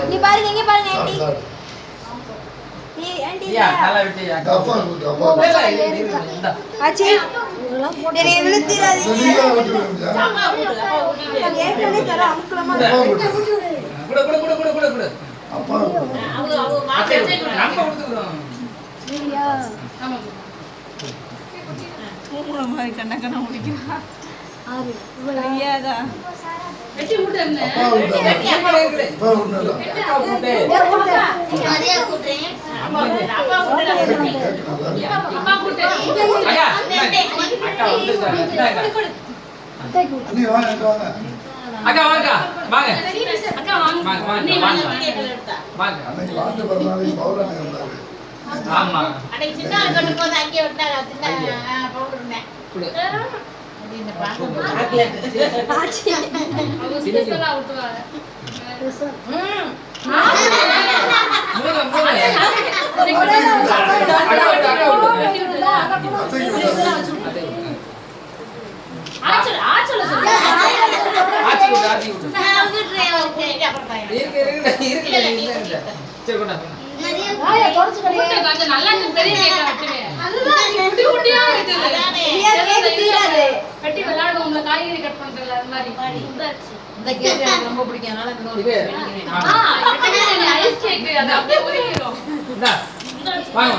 நீ பாருங்க இங்க பாருங்க ஆண்டி யா நல்லா விட்டியா டப்பா ஆச்சி தெரிய விழுத்திராதீங்க சாமா போடு ஏற்கனவே தர அமுக்குலமா குடு அப்பா அவங்க மாட்டே நம்ம கொடுத்துறோம் சரியா ஆமா மூணு மாதிரி கண்ண முடிக்கிறா ஆறு இவ்வளவுயாதா வெட்டி மூட்டை என்ன வெட்டி அப்பா இருக்கு அப்பா உன்னல அதே கூட்டேன் அப்பா கூட்டே அக்கா அக்கா வந்துட்டாங்க நீ வாங்க அக்கா வாங்க வாங்க அக்கா வாங்க நீ வாங்க வாங்க அன்னைக்கு வாங்க வரனாலே பவுடர் இருந்தாரு ஆமா அன்னைக்கு சின்ன கொண்டு போய் அங்கே விட்டாங்க சின்ன பவுடர்னே குடு அப்படின பாக்க சாக்லேட் ஆச்சி அவங்க ஸ்பெஷலா ஊத்துவாங்க காய்கறி கட் பண்றல அந்த மாதிரி இந்த கேக் எனக்கு ரொம்ப பிடிக்கும் அதனால இந்த ஐஸ் கேக் அது அப்படியே உரிக்கிறோம் இந்தா வாங்க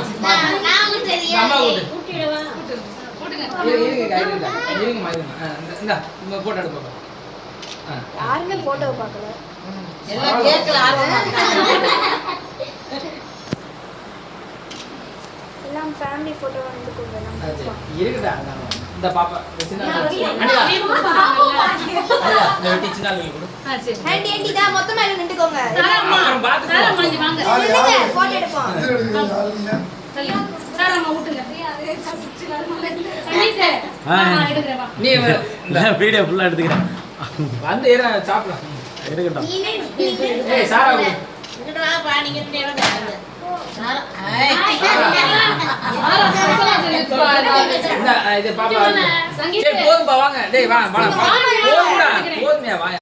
நான் ஊட்றியா அம்மா ஊட்டிடுவா ஊட்டுங்க இருங்க மாதிரி இந்தா இந்த போட்டோ எடுப்போம் யாருமே போட்டோ பார்க்கல எல்லாம் கேக்ல ஆர்வமா எல்லாம் ஃபேமிலி போட்டோ வந்துக்குங்க நம்ம இருக்குடா இந்த பாப்பா சின்ன அண்ணா இந்த வெட்டி சின்ன ஆளு கொடு சரி ஆண்டி ஆண்டி தா மொத்தமா எல்லாம் நின்னுக்கோங்க அப்புறம் பாத்து சாரா மாஞ்சி வாங்க நில்லுங்க போட்டோ எடுப்போம் சரி சாரா அம்மா ஊட்டுங்க அதே சப்ஸ்டில பண்ணிட்டே எடுக்கறேன் வா நீ நான் வீடியோ ஃபுல்லா எடுத்துக்கறேன் வந்து ஏற சாப்பிடலாம் எடுக்கட்டும் ஏய் சாரா இங்கடா வா நீங்க நேரா சாரா இது பாப்பா சரி போதும்பா வாங்க டேய் வா வா போதும்டா போதுமே வா